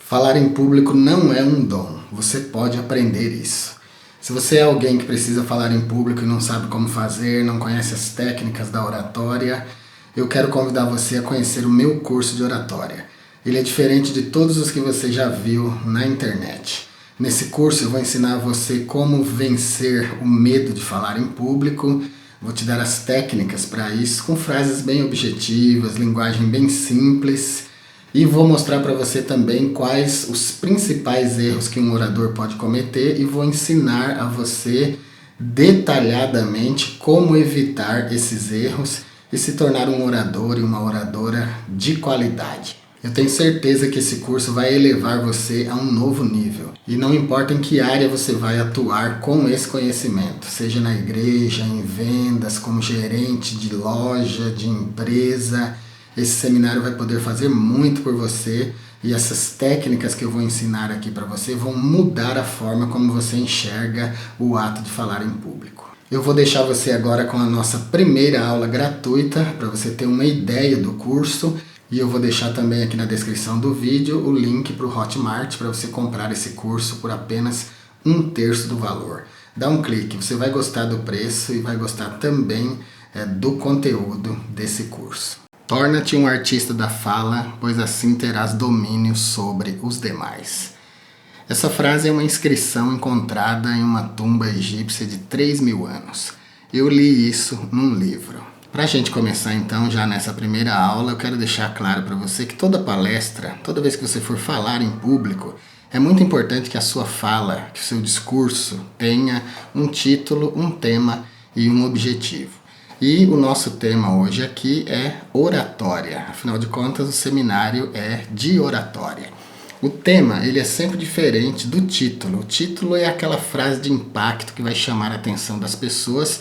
Falar em público não é um dom, você pode aprender isso. Se você é alguém que precisa falar em público e não sabe como fazer, não conhece as técnicas da oratória, eu quero convidar você a conhecer o meu curso de oratória. Ele é diferente de todos os que você já viu na internet. Nesse curso eu vou ensinar você como vencer o medo de falar em público, vou te dar as técnicas para isso, com frases bem objetivas, linguagem bem simples. E vou mostrar para você também quais os principais erros que um orador pode cometer e vou ensinar a você detalhadamente como evitar esses erros e se tornar um orador e uma oradora de qualidade. Eu tenho certeza que esse curso vai elevar você a um novo nível. E não importa em que área você vai atuar com esse conhecimento, seja na igreja, em vendas, como gerente de loja, de empresa. Esse seminário vai poder fazer muito por você e essas técnicas que eu vou ensinar aqui para você vão mudar a forma como você enxerga o ato de falar em público. Eu vou deixar você agora com a nossa primeira aula gratuita para você ter uma ideia do curso e eu vou deixar também aqui na descrição do vídeo o link para o Hotmart para você comprar esse curso por apenas 1/3 do valor. Dá um clique, você vai gostar do preço e vai gostar também do conteúdo desse curso. Torna-te um artista da fala, pois assim terás domínio sobre os demais. Essa frase é uma inscrição encontrada em uma tumba egípcia de 3.000 anos. Eu li isso num livro. Para a gente começar então, já nessa primeira aula, eu quero deixar claro para você que toda palestra, toda vez que você for falar em público, é muito importante que a sua fala, que o seu discurso tenha um título, um tema e um objetivo. E o nosso tema hoje aqui é oratória. Afinal de contas, o seminário é de oratória. O tema, ele é sempre diferente do título. O título é aquela frase de impacto que vai chamar a atenção das pessoas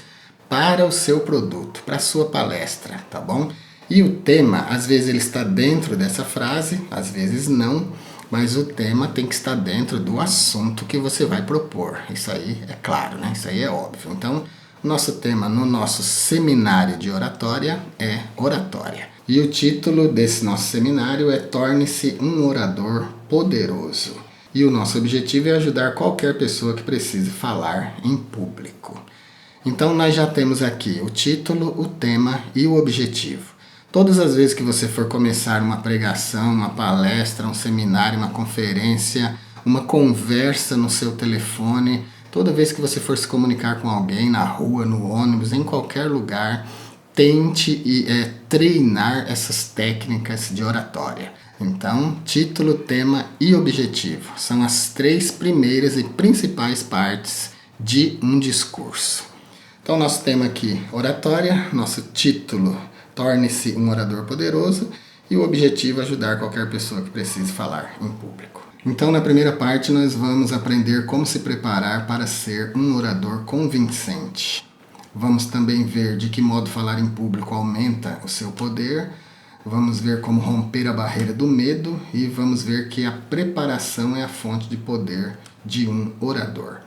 para o seu produto, para a sua palestra, tá bom? E o tema, às vezes ele está dentro dessa frase, às vezes não, mas o tema tem que estar dentro do assunto que você vai propor. Isso aí é claro, né? Isso aí é óbvio. Então, nosso tema no nosso seminário de oratória é oratória. E o título desse nosso seminário é Torne-se um orador poderoso. E o nosso objetivo é ajudar qualquer pessoa que precise falar em público. Então nós já temos aqui o título, o tema e o objetivo. Todas as vezes que você for começar uma pregação, uma palestra, um seminário, uma conferência, uma conversa no seu telefone, toda vez que você for se comunicar com alguém na rua, no ônibus, em qualquer lugar, tente treinar essas técnicas de oratória. Então, título, tema e objetivo são as 3 primeiras e principais partes de um discurso. Então, nosso tema aqui, oratória, nosso título, torne-se um orador poderoso e o objetivo é ajudar qualquer pessoa que precise falar em público. Então, na primeira parte, nós vamos aprender como se preparar para ser um orador convincente. Vamos também ver de que modo falar em público aumenta o seu poder. Vamos ver como romper a barreira do medo e vamos ver que a preparação é a fonte de poder de um orador.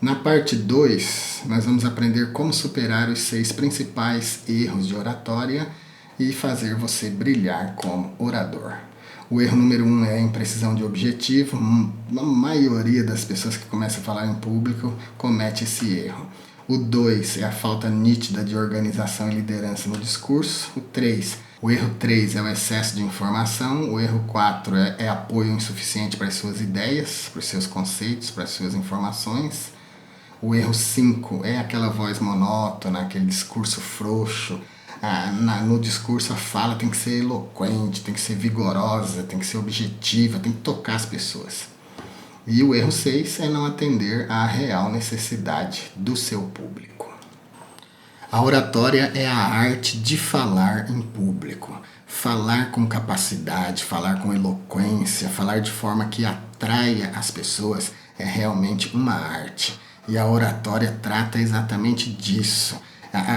Na parte 2, nós vamos aprender como superar os 6 principais erros de oratória e fazer você brilhar como orador. O erro número 1 é a imprecisão de objetivo. A maioria das pessoas que começam a falar em público comete esse erro. O 2 é a falta nítida de organização e liderança no discurso. O erro 3 é o excesso de informação. O erro 4 é apoio insuficiente para as suas ideias, para os seus conceitos, para as suas informações. O erro 5 é aquela voz monótona, aquele discurso frouxo. No discurso a fala tem que ser eloquente, tem que ser vigorosa, tem que ser objetiva, tem que tocar as pessoas. E o erro 6 é não atender à real necessidade do seu público. A oratória é a arte de falar em público. Falar com capacidade, falar com eloquência, falar de forma que atraia as pessoas é realmente uma arte. E a oratória trata exatamente disso.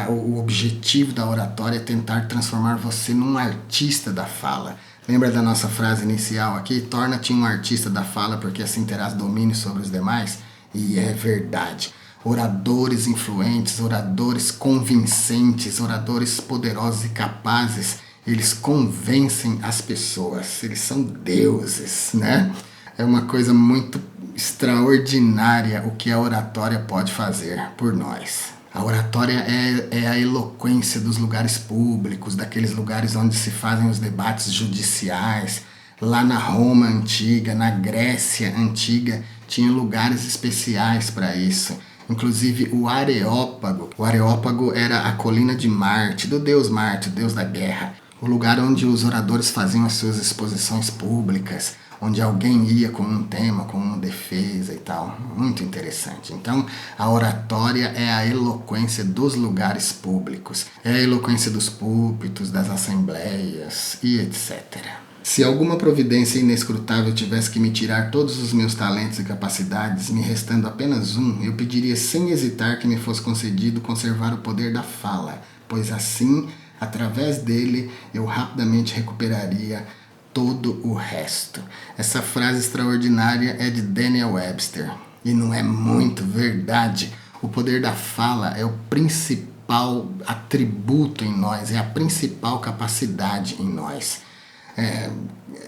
O objetivo da oratória é tentar transformar você num artista da fala. Lembra da nossa frase inicial aqui? Torna-te um artista da fala, porque assim terás domínio sobre os demais? E é verdade. Oradores influentes, oradores convincentes, oradores poderosos e capazes, eles convencem as pessoas. Eles são deuses, né? É uma coisa muito extraordinária o que a oratória pode fazer por nós. A oratória é a eloquência dos lugares públicos, daqueles lugares onde se fazem os debates judiciais. Lá na Roma antiga, na Grécia antiga, tinha lugares especiais para isso. Inclusive o Areópago. O Areópago era a colina de Marte, do deus Marte, o deus da guerra. O lugar onde os oradores faziam as suas exposições públicas, onde alguém ia com um tema, com uma defesa e tal. Muito interessante. Então, a oratória é a eloquência dos lugares públicos, é a eloquência dos púlpitos, das assembleias e etc. Se alguma providência inescrutável tivesse que me tirar todos os meus talentos e capacidades, me restando apenas um, eu pediria sem hesitar que me fosse concedido conservar o poder da fala, pois assim, através dele, eu rapidamente recuperaria todo o resto. Essa frase extraordinária é de Daniel Webster. E não é muito verdade. O poder da fala é o principal atributo em nós, é a principal capacidade em nós.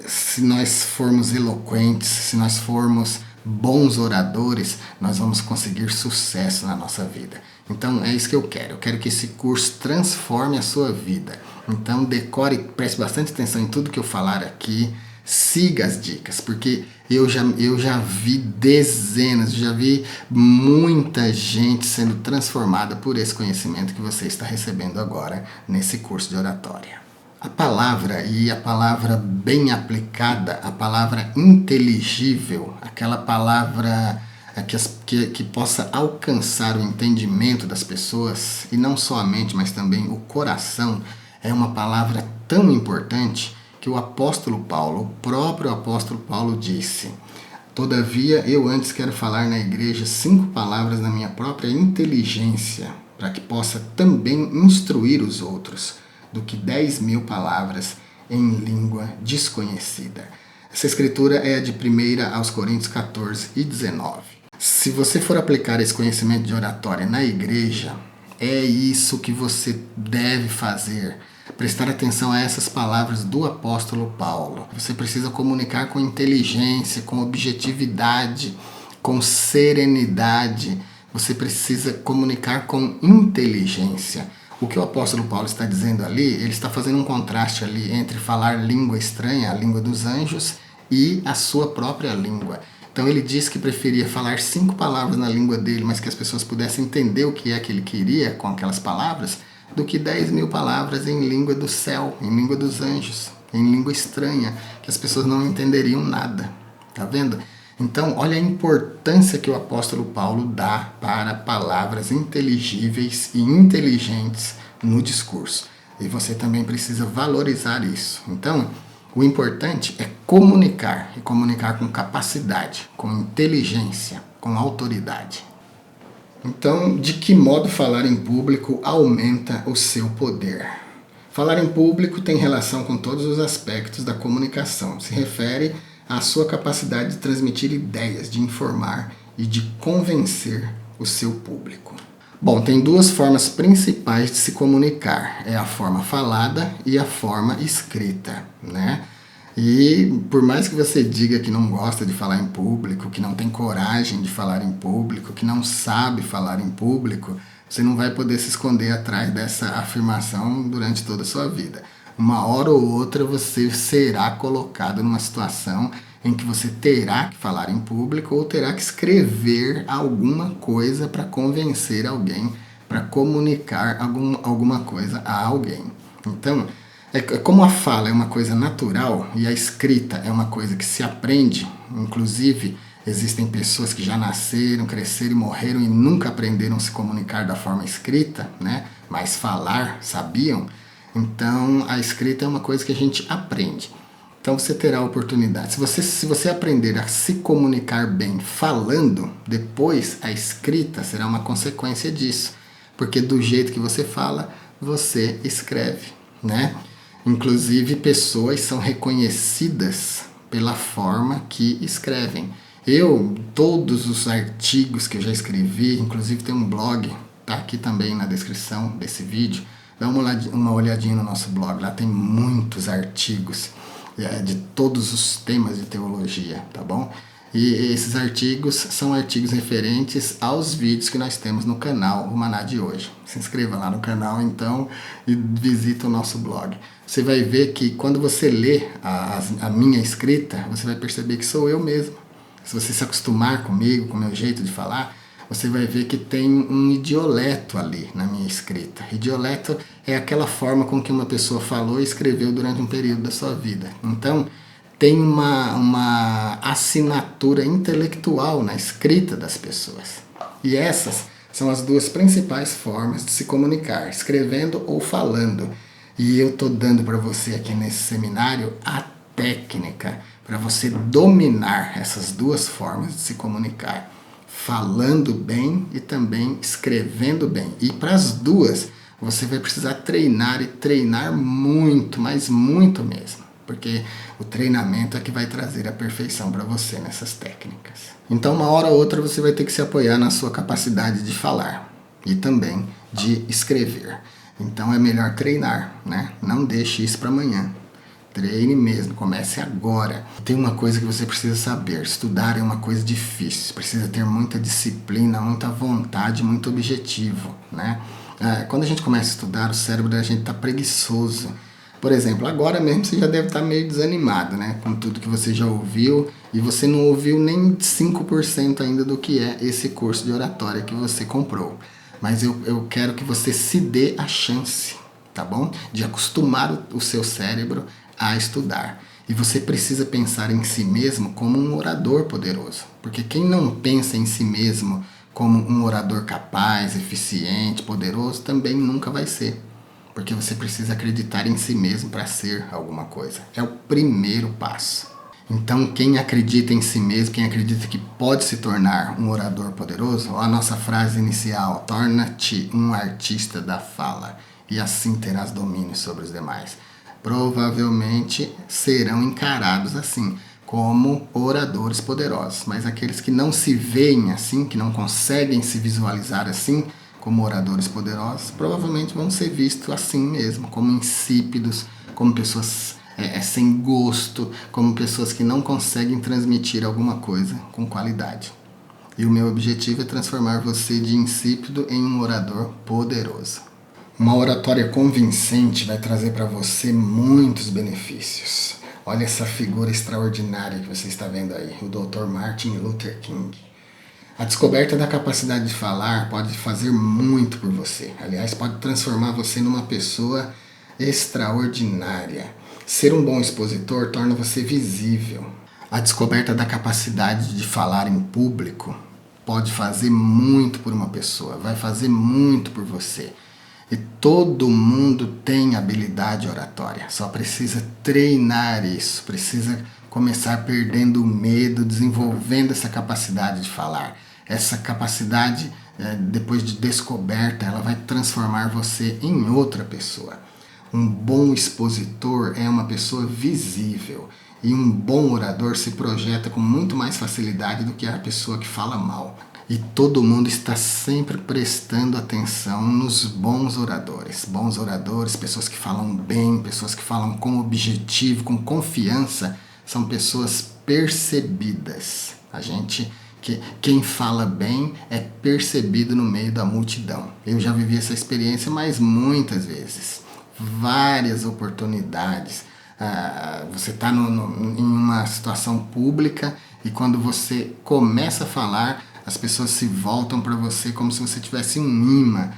Se nós formos eloquentes, se nós formos bons oradores, nós vamos conseguir sucesso na nossa vida. Então é isso que eu quero. Eu quero que esse curso transforme a sua vida. Então decore, preste bastante atenção em tudo que eu falar aqui. Siga as dicas, porque eu já vi dezenas, já vi muita gente sendo transformada por esse conhecimento que você está recebendo agora nesse curso de oratória. A palavra, e a palavra bem aplicada, a palavra inteligível, aquela palavra que possa alcançar o entendimento das pessoas, e não só a mente, mas também o coração, é uma palavra tão importante que o apóstolo Paulo, o próprio apóstolo Paulo disse: todavia eu antes quero falar na igreja 5 palavras na minha própria inteligência, para que possa também instruir os outros, do que 10.000 palavras em língua desconhecida. Essa escritura é de 1 aos Coríntios 14 e 19. Se você for aplicar esse conhecimento de oratória na igreja, é isso que você deve fazer. Prestar atenção a essas palavras do apóstolo Paulo. Você precisa comunicar com inteligência, com objetividade, com serenidade. Você precisa comunicar com inteligência. O que o apóstolo Paulo está dizendo ali, ele está fazendo um contraste ali entre falar língua estranha, a língua dos anjos, e a sua própria língua. Então ele disse que preferia falar 5 palavras na língua dele, mas que as pessoas pudessem entender o que é que ele queria com aquelas palavras, do que 10.000 palavras em língua do céu, em língua dos anjos, em língua estranha, que as pessoas não entenderiam nada. Tá vendo? Então, olha a importância que o apóstolo Paulo dá para palavras inteligíveis e inteligentes no discurso. E você também precisa valorizar isso. Então, o importante é comunicar, e comunicar com capacidade, com inteligência, com autoridade. Então, de que modo falar em público aumenta o seu poder? Falar em público tem relação com todos os aspectos da comunicação. Se refere à sua capacidade de transmitir ideias, de informar e de convencer o seu público. Bom, tem 2 formas principais de se comunicar. É a forma falada e a forma escrita, né? E por mais que você diga que não gosta de falar em público, que não tem coragem de falar em público, que não sabe falar em público, você não vai poder se esconder atrás dessa afirmação durante toda a sua vida. Uma hora ou outra você será colocado numa situação em que você terá que falar em público ou terá que escrever alguma coisa para convencer alguém, para comunicar alguma coisa a alguém. Então, como a fala é uma coisa natural e a escrita é uma coisa que se aprende, inclusive existem pessoas que já nasceram, cresceram e morreram e nunca aprenderam a se comunicar da forma escrita, né? Mas falar sabiam. Então a escrita é uma coisa que a gente aprende. Então você terá a oportunidade. Se você aprender a se comunicar bem falando, depois a escrita será uma consequência disso. Porque do jeito que você fala, você escreve, né? Inclusive, pessoas são reconhecidas pela forma que escrevem. Todos os artigos que eu já escrevi, inclusive tem um blog, tá aqui também na descrição desse vídeo, dá uma olhadinha no nosso blog, lá tem muitos artigos. de todos os temas de teologia, tá bom? E esses artigos são artigos referentes aos vídeos que nós temos no canal O Maná de Hoje. Se inscreva lá no canal, então, e visita o nosso blog. Você vai ver que quando você lê a minha escrita, você vai perceber que sou eu mesmo. Se você se acostumar comigo, com o meu jeito de falar, você vai ver que tem um idioleto ali na minha escrita. Idioleto é aquela forma com que uma pessoa falou e escreveu durante um período da sua vida. Então, tem uma assinatura intelectual na escrita das pessoas. E essas são as duas principais formas de se comunicar, escrevendo ou falando. E eu estou dando para você aqui nesse seminário a técnica para você dominar essas duas formas de se comunicar. Falando bem e também escrevendo bem. E para as duas, você vai precisar treinar e treinar muito, mas muito mesmo. Porque o treinamento é que vai trazer a perfeição para você nessas técnicas. Então, uma hora ou outra, você vai ter que se apoiar na sua capacidade de falar e também de escrever. Então, é melhor treinar, né? Não deixe isso para amanhã. Treine mesmo, comece agora. Tem uma coisa que você precisa saber: estudar é uma coisa difícil, precisa ter muita disciplina, muita vontade, muito objetivo, né? Quando a gente começa a estudar, o cérebro da gente está preguiçoso. Por exemplo, agora mesmo você já deve estar meio desanimado, né? Com tudo que você já ouviu, e você não ouviu nem 5% ainda do que é esse curso de oratória que você comprou. Mas eu quero que você se dê a chance, tá bom? De acostumar o seu cérebro a estudar. E você precisa pensar em si mesmo como um orador poderoso. Porque quem não pensa em si mesmo como um orador capaz, eficiente, poderoso, também nunca vai ser. Porque você precisa acreditar em si mesmo para ser alguma coisa. É o primeiro passo. Então, quem acredita em si mesmo, quem acredita que pode se tornar um orador poderoso, a nossa frase inicial: torna-te um artista da fala, e assim terás domínio sobre os demais. Provavelmente serão encarados assim, como oradores poderosos. Mas aqueles que não se veem assim, que não conseguem se visualizar assim, como oradores poderosos, provavelmente vão ser vistos assim mesmo, como insípidos, como pessoas sem gosto, como pessoas que não conseguem transmitir alguma coisa com qualidade. E o meu objetivo é transformar você de insípido em um orador poderoso. Uma oratória convincente vai trazer para você muitos benefícios. Olha essa figura extraordinária que você está vendo aí, o Dr. Martin Luther King. A descoberta da capacidade de falar pode fazer muito por você. Aliás, pode transformar você numa pessoa extraordinária. Ser um bom expositor torna você visível. A descoberta da capacidade de falar em público pode fazer muito por uma pessoa, vai fazer muito por você. E todo mundo tem habilidade oratória, só precisa treinar isso, precisa começar perdendo o medo, desenvolvendo essa capacidade de falar. Essa capacidade, depois de descoberta, ela vai transformar você em outra pessoa. Um bom expositor é uma pessoa visível, e um bom orador se projeta com muito mais facilidade do que a pessoa que fala mal. E todo mundo está sempre prestando atenção nos bons oradores. Bons oradores, pessoas que falam bem, pessoas que falam com objetivo, com confiança, são pessoas percebidas. Quem fala bem é percebido no meio da multidão. Eu já vivi essa experiência, mas muitas vezes. Várias oportunidades. Você está em uma situação pública e quando você começa a falar, as pessoas se voltam para você como se você tivesse um imã,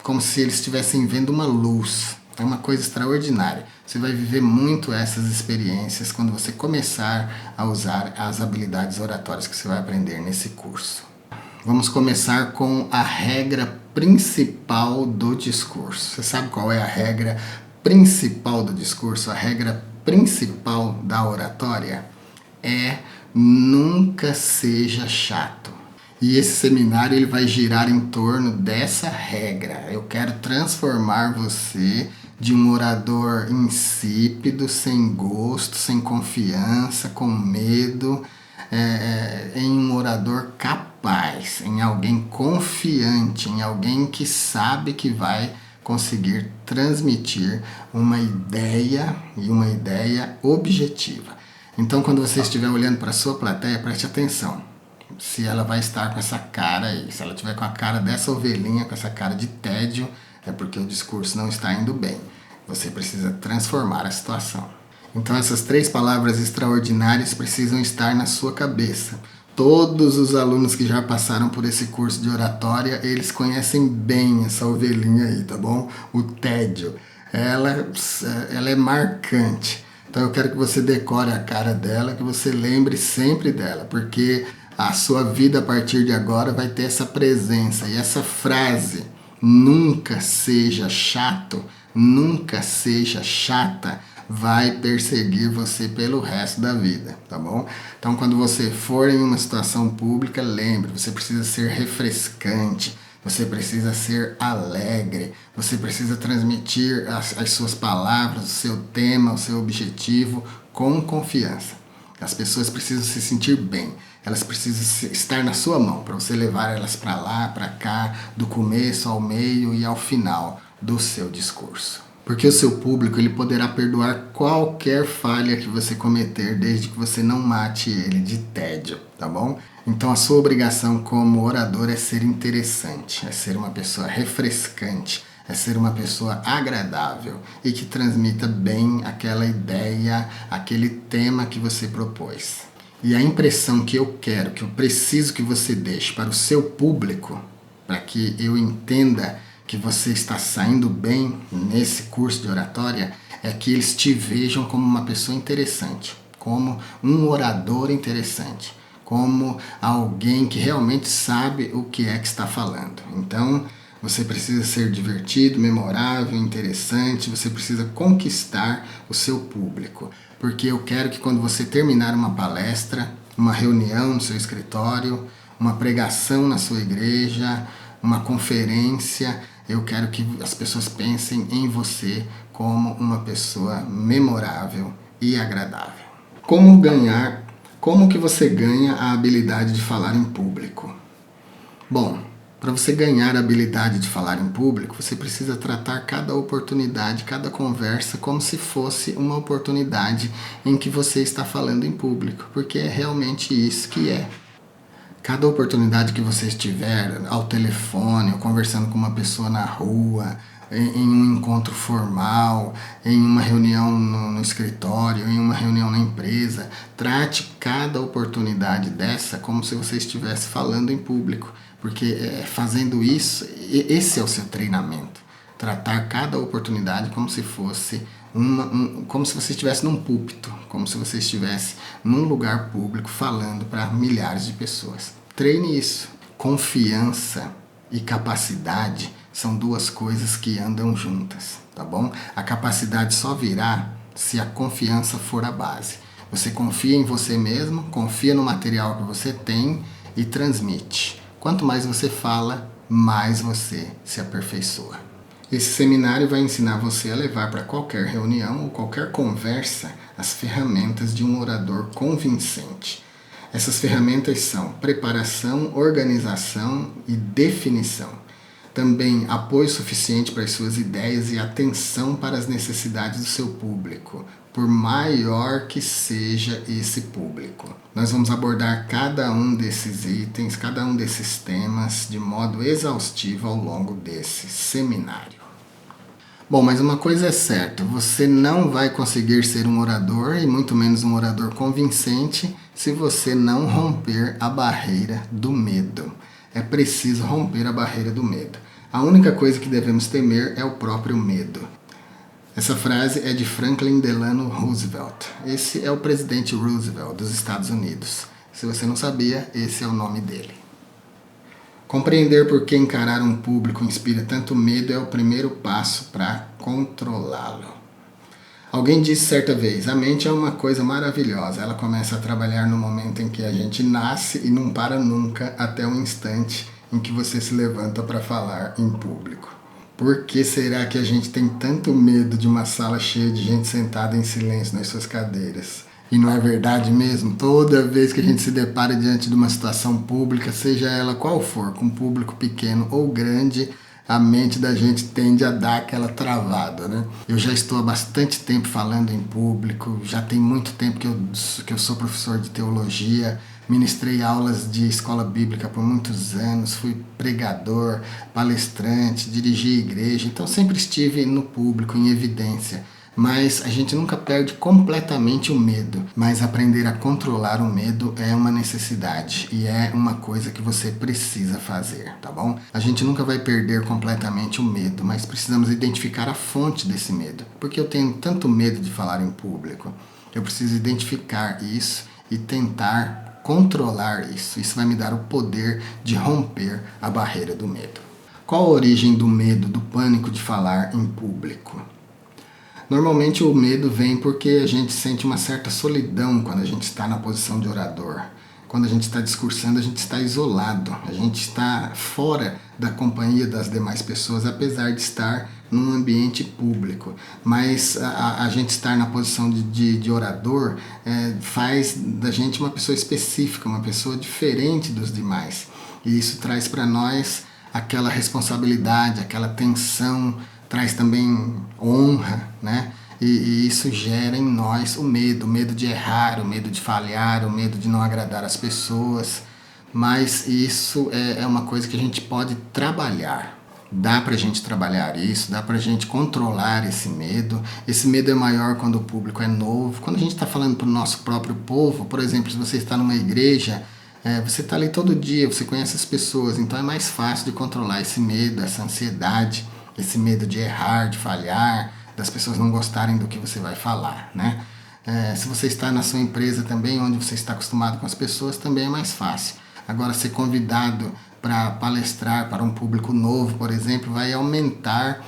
como se eles estivessem vendo uma luz. É uma coisa extraordinária. Você vai viver muito essas experiências quando você começar a usar as habilidades oratórias que você vai aprender nesse curso. Vamos começar com a regra principal do discurso. Você sabe qual é a regra principal do discurso? A regra principal da oratória é: nunca seja chato. E esse seminário ele vai girar em torno dessa regra. Eu quero transformar você de um orador insípido, sem gosto, sem confiança, com medo, em um orador capaz, em alguém confiante, em alguém que sabe que vai conseguir transmitir uma ideia e uma ideia objetiva. Então, quando você estiver olhando para a sua plateia, preste atenção. Se ela vai estar com essa cara aí, se ela estiver com a cara dessa ovelhinha, com essa cara de tédio, é porque o discurso não está indo bem. Você precisa transformar a situação. Então, essas 3 palavras extraordinárias precisam estar na sua cabeça. Todos os alunos que já passaram por esse curso de oratória, eles conhecem bem essa ovelhinha aí, tá bom? O tédio. Ela é marcante. Então eu quero que você decore a cara dela, que você lembre sempre dela, porque a sua vida a partir de agora vai ter essa presença. E essa frase, nunca seja chato, nunca seja chata, vai perseguir você pelo resto da vida, tá bom? Então quando você for em uma situação pública, lembre, você precisa ser refrescante, você precisa ser alegre, você precisa transmitir as suas palavras, o seu tema, o seu objetivo com confiança. As pessoas precisam se sentir bem, elas precisam estar na sua mão para você levar elas para lá, para cá, do começo ao meio e ao final do seu discurso. Porque o seu público ele poderá perdoar qualquer falha que você cometer, desde que você não mate ele de tédio, tá bom? Então a sua obrigação como orador é ser interessante, é ser uma pessoa refrescante, é ser uma pessoa agradável e que transmita bem aquela ideia, aquele tema que você propôs. E a impressão que eu quero, que eu preciso que você deixe para o seu público, para que eu entenda que você está saindo bem nesse curso de oratória, é que eles te vejam como uma pessoa interessante, como um orador interessante, como alguém que realmente sabe o que é que está falando. Então, você precisa ser divertido, memorável, interessante, você precisa conquistar o seu público. Porque eu quero que quando você terminar uma palestra, uma reunião no seu escritório, uma pregação na sua igreja, uma conferência, eu quero que as pessoas pensem em você como uma pessoa memorável e agradável. Como que você ganha a habilidade de falar em público? Bom, para você ganhar a habilidade de falar em público, você precisa tratar cada oportunidade, cada conversa como se fosse uma oportunidade em que você está falando em público, porque é realmente isso que é. Cada oportunidade que você estiver ao telefone, ou conversando com uma pessoa na rua, em um encontro formal, em uma reunião no escritório, em uma reunião na empresa, trate cada oportunidade dessa como se você estivesse falando em público, porque fazendo isso, esse é o seu treinamento. Tratar cada oportunidade como se fosse como se você estivesse num púlpito, como se você estivesse num lugar público falando para milhares de pessoas. Treine isso. Confiança e capacidade são 2 coisas que andam juntas, tá bom? A capacidade só virá se a confiança for a base. Você confia em você mesmo, confia no material que você tem e transmite. Quanto mais você fala, mais você se aperfeiçoa. Esse seminário vai ensinar você a levar para qualquer reunião ou qualquer conversa as ferramentas de um orador convincente. Essas ferramentas são preparação, organização e definição. Também apoio suficiente para as suas ideias e atenção para as necessidades do seu público, por maior que seja esse público. Nós vamos abordar cada um desses itens, cada um desses temas de modo exaustivo ao longo desse seminário. Bom, mas uma coisa é certa, você não vai conseguir ser um orador e muito menos um orador convincente se você não romper a barreira do medo. É preciso romper a barreira do medo. A única coisa que devemos temer é o próprio medo. Essa frase é de Franklin Delano Roosevelt. Esse é o presidente Roosevelt dos Estados Unidos. Se você não sabia, esse é o nome dele. Compreender por que encarar um público inspira tanto medo é o primeiro passo para controlá-lo. Alguém disse certa vez, a mente é uma coisa maravilhosa. Ela começa a trabalhar no momento em que a gente nasce e não para nunca até o instante em que você se levanta para falar em público. Por que será que a gente tem tanto medo de uma sala cheia de gente sentada em silêncio nas suas cadeiras? E não é verdade mesmo? Toda vez que a gente se depara diante de uma situação pública, seja ela qual for, com um público pequeno ou grande, a mente da gente tende a dar aquela travada, né? Eu já estou há bastante tempo falando em público, já tem muito tempo que eu sou professor de teologia, ministrei aulas de escola bíblica por muitos anos, fui pregador, palestrante, dirigi igreja, então sempre estive no público, em evidência. Mas a gente nunca perde completamente o medo, mas aprender a controlar o medo é uma necessidade e é uma coisa que você precisa fazer, tá bom? A gente nunca vai perder completamente o medo, mas precisamos identificar a fonte desse medo. Porque eu tenho tanto medo de falar em público? Eu preciso identificar isso e tentar controlar isso. Isso vai me dar o poder de romper a barreira do medo. Qual a origem do medo, do pânico de falar em público? Normalmente o medo vem porque a gente sente uma certa solidão quando a gente está na posição de orador. Quando a gente está discursando, a gente está isolado, a gente está fora da companhia das demais pessoas, apesar de estar num ambiente público. Mas a gente estar na posição de orador faz da gente uma pessoa específica, uma pessoa diferente dos demais. E isso traz para nós aquela responsabilidade, aquela tensão, traz também honra, né? E isso gera em nós o medo de errar, o medo de falhar, o medo de não agradar as pessoas. Mas isso é uma coisa que a gente pode trabalhar. Dá pra gente trabalhar isso, dá pra gente controlar esse medo. Esse medo é maior quando o público é novo. Quando a gente está falando para o nosso próprio povo, por exemplo, se você está numa igreja, você está ali todo dia, você conhece as pessoas, então é mais fácil de controlar esse medo, essa ansiedade, esse medo de errar, de falhar, das pessoas não gostarem do que você vai falar, né? Se você está na sua empresa também, onde você está acostumado com as pessoas, também é mais fácil. Agora, ser convidado para palestrar para um público novo, por exemplo, vai aumentar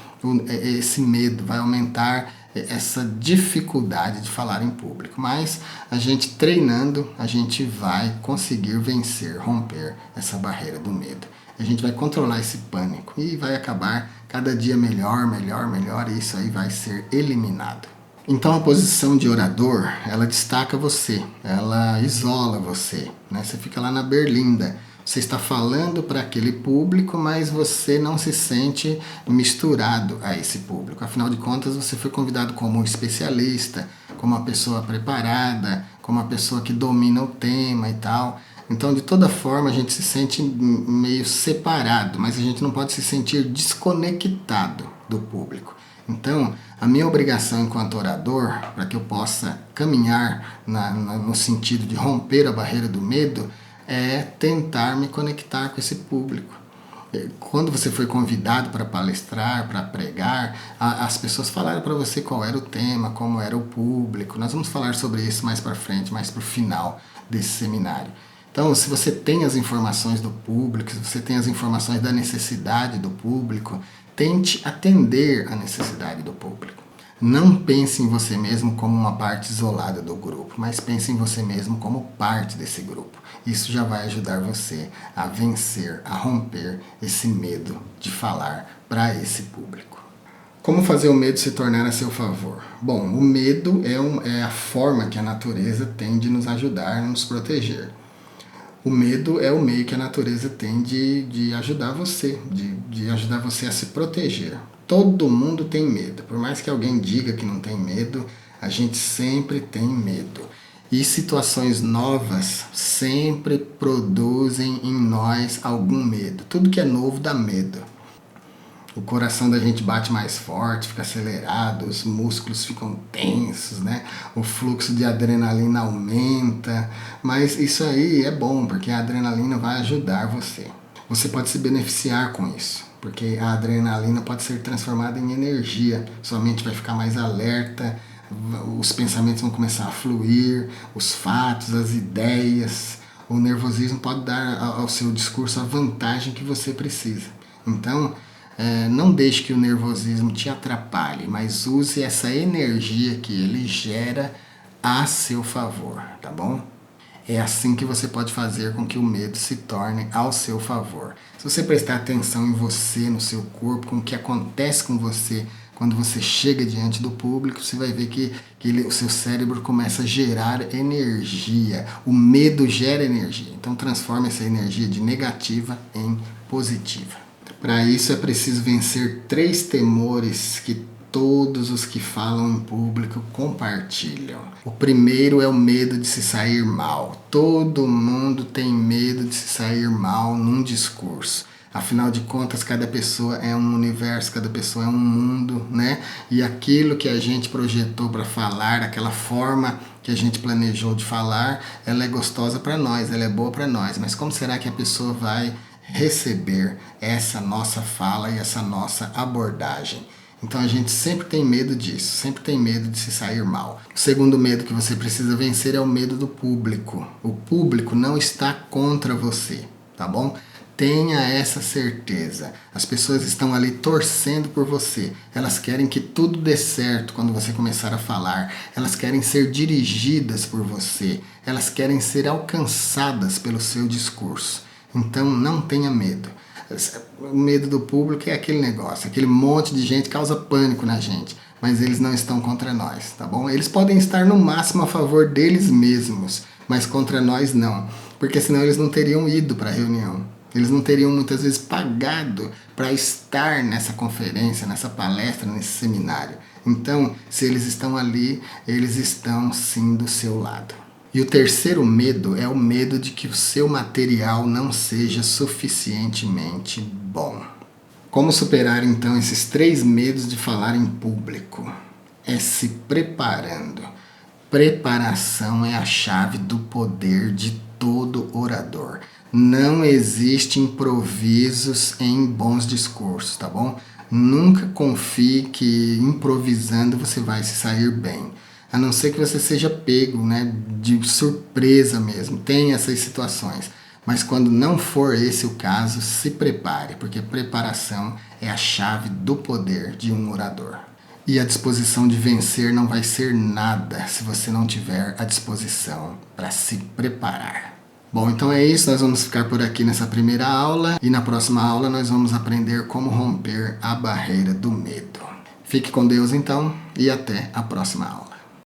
esse medo, vai aumentar essa dificuldade de falar em público. Mas a gente treinando, a gente vai conseguir vencer, romper essa barreira do medo. A gente vai controlar esse pânico e vai acabar cada dia melhor, melhor, melhor, e isso aí vai ser eliminado. Então a posição de orador, ela destaca você, ela isola você, né? Você fica lá na berlinda, você está falando para aquele público, mas você não se sente misturado a esse público. Afinal de contas, você foi convidado como um especialista, como uma pessoa preparada, como uma pessoa que domina o tema e tal. Então, de toda forma, a gente se sente meio separado, mas a gente não pode se sentir desconectado do público. Então, a minha obrigação enquanto orador, para que eu possa caminhar no sentido de romper a barreira do medo, é tentar me conectar com esse público. Quando você foi convidado para palestrar, para pregar, as pessoas falaram para você qual era o tema, como era o público. Nós vamos falar sobre isso mais para frente, mais para o final desse seminário. Então, se você tem as informações do público, se você tem as informações da necessidade do público, tente atender a necessidade do público. Não pense em você mesmo como uma parte isolada do grupo, mas pense em você mesmo como parte desse grupo. Isso já vai ajudar você a vencer, a romper esse medo de falar para esse público. Como fazer o medo se tornar a seu favor? Bom, o medo é a forma que a natureza tem de nos ajudar, nos proteger. O medo é o meio que a natureza tem de ajudar você, de ajudar você a se proteger. Todo mundo tem medo. Por mais que alguém diga que não tem medo, a gente sempre tem medo. E situações novas sempre produzem em nós algum medo. Tudo que é novo dá medo. O coração da gente bate mais forte, fica acelerado, os músculos ficam tensos, né? O fluxo de adrenalina aumenta, mas isso aí é bom, porque a adrenalina vai ajudar você. Você pode se beneficiar com isso, porque a adrenalina pode ser transformada em energia, sua mente vai ficar mais alerta, os pensamentos vão começar a fluir, os fatos, as ideias, o nervosismo pode dar ao seu discurso a vantagem que você precisa. Então, não deixe que o nervosismo te atrapalhe, mas use essa energia que ele gera a seu favor, tá bom? É assim que você pode fazer com que o medo se torne ao seu favor. Se você prestar atenção em você, no seu corpo, com o que acontece com você quando você chega diante do público, você vai ver que o seu cérebro começa a gerar energia. O medo gera energia, então transforma essa energia de negativa em positiva. Para isso é preciso vencer 3 temores que todos os que falam em público compartilham. O primeiro é o medo de se sair mal. Todo mundo tem medo de se sair mal num discurso. Afinal de contas, cada pessoa é um universo, cada pessoa é um mundo, né? E aquilo que a gente projetou para falar, aquela forma que a gente planejou de falar, ela é gostosa para nós, ela é boa para nós. Mas como será que a pessoa vai receber essa nossa fala e essa nossa abordagem? Então a gente sempre tem medo disso, sempre tem medo de se sair mal. O segundo medo que você precisa vencer é o medo do público. O público não está contra você, tá bom? Tenha essa certeza. As pessoas estão ali torcendo por você. Elas querem que tudo dê certo quando você começar a falar. Elas querem ser dirigidas por você. Elas querem ser alcançadas pelo seu discurso. Então não tenha medo. O medo do público é aquele negócio, aquele monte de gente causa pânico na gente, mas eles não estão contra nós, tá bom? Eles podem estar no máximo a favor deles mesmos, mas contra nós não, porque senão eles não teriam ido para a reunião, eles não teriam muitas vezes pagado para estar nessa conferência, nessa palestra, nesse seminário. Então, se eles estão ali, eles estão sim do seu lado. E o terceiro medo é o medo de que o seu material não seja suficientemente bom. Como superar então esses 3 medos de falar em público? É se preparando. Preparação é a chave do poder de todo orador. Não existe improvisos em bons discursos, tá bom? Nunca confie que improvisando você vai se sair bem. A não ser que você seja pego, né, de surpresa mesmo. Tem essas situações. Mas quando não for esse o caso, se prepare, porque preparação é a chave do poder de um orador. E a disposição de vencer não vai ser nada se você não tiver a disposição para se preparar. Bom, então é isso. Nós vamos ficar por aqui nessa primeira aula. E na próxima aula nós vamos aprender como romper a barreira do medo. Fique com Deus então e até a próxima aula.